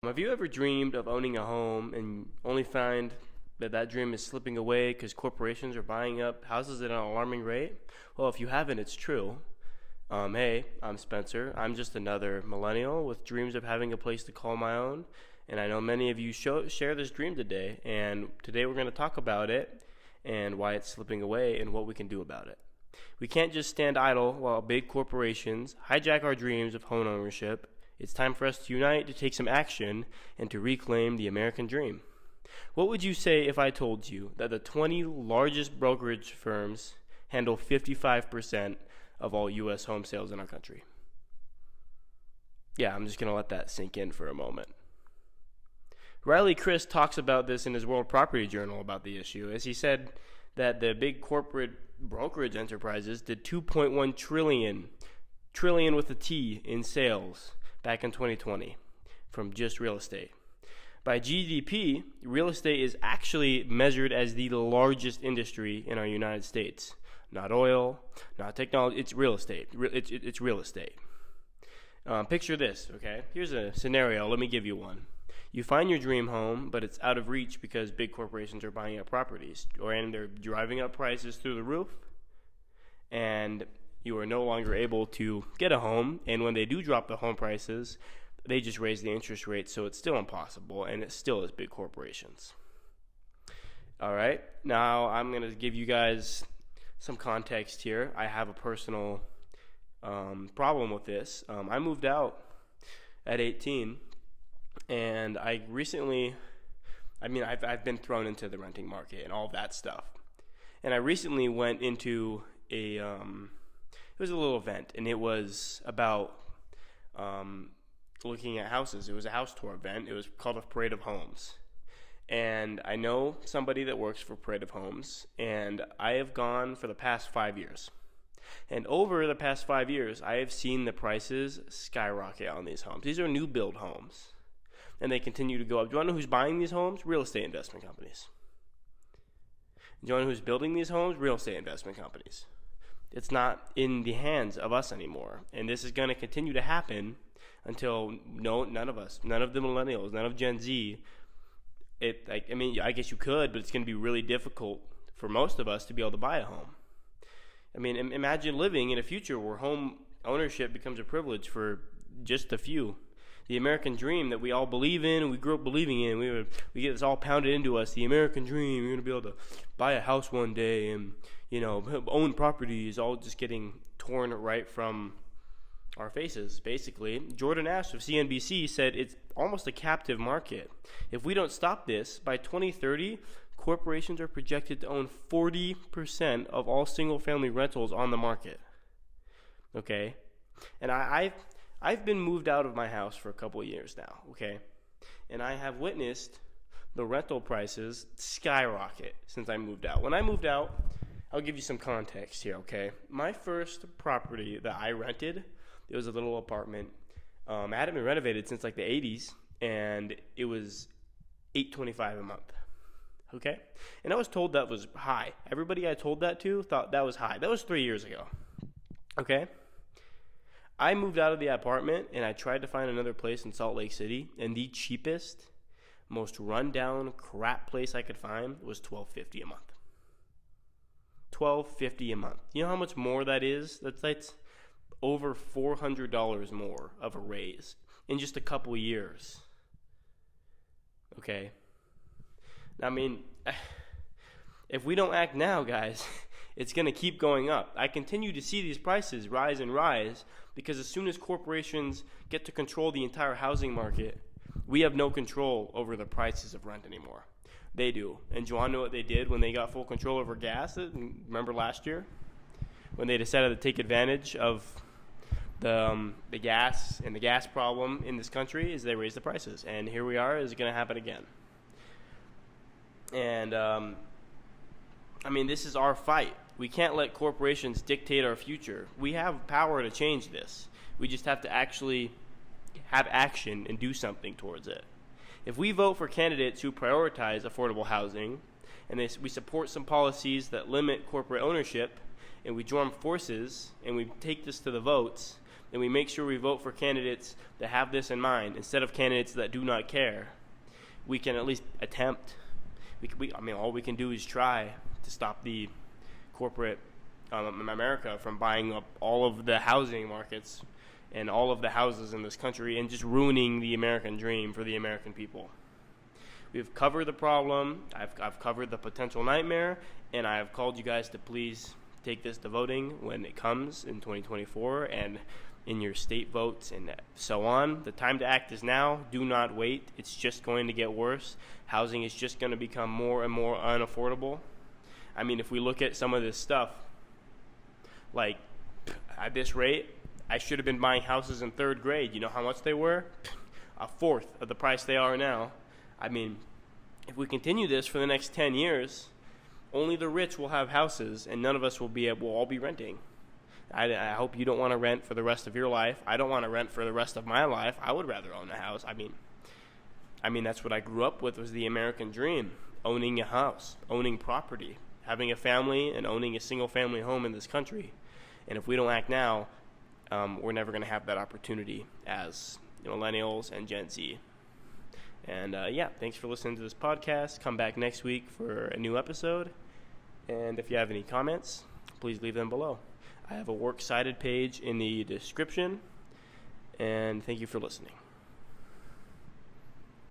Have you ever dreamed of owning a home and only find that dream is slipping away because corporations are buying up houses at an alarming rate? Well, if you haven't, it's true. Hey, I'm Spencer. I'm just another millennial with dreams of having a place to call my own. And I know many of you share this dream today. And today we're going to talk about it and why it's slipping away and what we can do about it. We can't just stand idle while big corporations hijack our dreams of home ownership. It's time for us to unite, to take some action, and to reclaim the American dream. What would you say if I told you that the 20 largest brokerage firms handle 55% of all U.S. home sales in our country? Yeah, I'm just going to let that sink in for a moment. Riley Chris talks about this in his World Property Journal about the issue, as he said that the big corporate brokerage enterprises did 2.1 trillion with a T in sales back in 2020 from just real estate. By GDP, real estate is actually measured as the largest industry in our United States. Not oil, not technology, it's real estate. It's real estate. Picture this, okay? Here's a scenario, let me give you one. You find your dream home, but it's out of reach because big corporations are buying up properties, and they're driving up prices through the roof, and you are no longer able to get a home, and when they do drop the home prices, they just raise the interest rate, so it's still impossible, and it still is big corporations. All right, now I'm going to give you guys some context here. I have a personal problem with this. I moved out at 18, and I've been thrown into the renting market and all that stuff. And I recently went into it was a little event, and it was about looking at houses. It was a house tour event. It was called a Parade of Homes. And I know somebody that works for Parade of Homes, and I have gone for the past 5 years. And over the past 5 years, I have seen the prices skyrocket on these homes. These are new build homes, and they continue to go up. Do you want to know who's buying these homes? Real estate investment companies. Do you want to know who's building these homes? Real estate investment companies. It's not in the hands of us anymore. And this is going to continue to happen until none of us, none of the millennials, none of Gen Z. I guess you could, but it's going to be really difficult for most of us to be able to buy a home. I mean, imagine living in a future where home ownership becomes a privilege for just a few. The American dream that we all believe in and we grew up believing in, we get this all pounded into us. The American dream, you're going to be able to buy a house one day and, own property is all just getting torn right from our faces, basically. Jordan Ash of CNBC said it's almost a captive market. If we don't stop this, by 2030, corporations are projected to own 40% of all single-family rentals on the market. Okay? And I've been moved out of my house for a couple of years now, okay? And I have witnessed the rental prices skyrocket since I moved out. When I moved out, I'll give you some context here, okay? My first property that I rented, it was a little apartment. It hadn't been renovated since like the 80s, and it was $825 a month, okay? And I was told that was high. Everybody I told that to thought that was high. That was 3 years ago, okay? I moved out of the apartment, and I tried to find another place in Salt Lake City, and the cheapest, most rundown crap place I could find was $1,250 a month. $1,250 a month. You know how much more that is? That's over $400 more of a raise in just a couple of years. Okay? I mean, if we don't act now, guys, it's going to keep going up. I continue to see these prices rise and rise because as soon as corporations get to control the entire housing market, we have no control over the prices of rent anymore. They do. And do you want to know what they did when they got full control over gas? Remember last year? When they decided to take advantage of the gas and the gas problem in this country is they raised the prices. And here we are. Is it going to happen again? And, this is our fight. We can't let corporations dictate our future. We have power to change this. We just have to actually have action and do something towards it. If we vote for candidates who prioritize affordable housing, and we support some policies that limit corporate ownership, and we join forces, and we take this to the votes, and we make sure we vote for candidates that have this in mind instead of candidates that do not care, we can at least attempt. All we can do is try to stop the corporate America from buying up all of the housing markets and all of the houses in this country and just ruining the American dream for the American people. We've covered the problem. I've covered the potential nightmare, and I have called you guys to please take this to voting when it comes in 2024 and in your state votes and so on. The time to act is now. Do not wait. It's just going to get worse. Housing is just going to become more and more unaffordable. I mean, if we look at some of this stuff, like at this rate, I should have been buying houses in third grade. You know how much they were? A fourth of the price they are now. I mean, if we continue this for the next 10 years, only the rich will have houses, and none of us will all be renting. I hope you don't want to rent for the rest of your life. I don't want to rent for the rest of my life. I would rather own a house. I mean that's what I grew up with, was the American dream: owning a house, owning property, having a family, and owning a single-family home in this country. And if we don't act now, we're never going to have that opportunity as millennials and Gen Z. And thanks for listening to this podcast. Come back next week for a new episode. And if you have any comments, please leave them below. I have a works cited page in the description. And thank you for listening.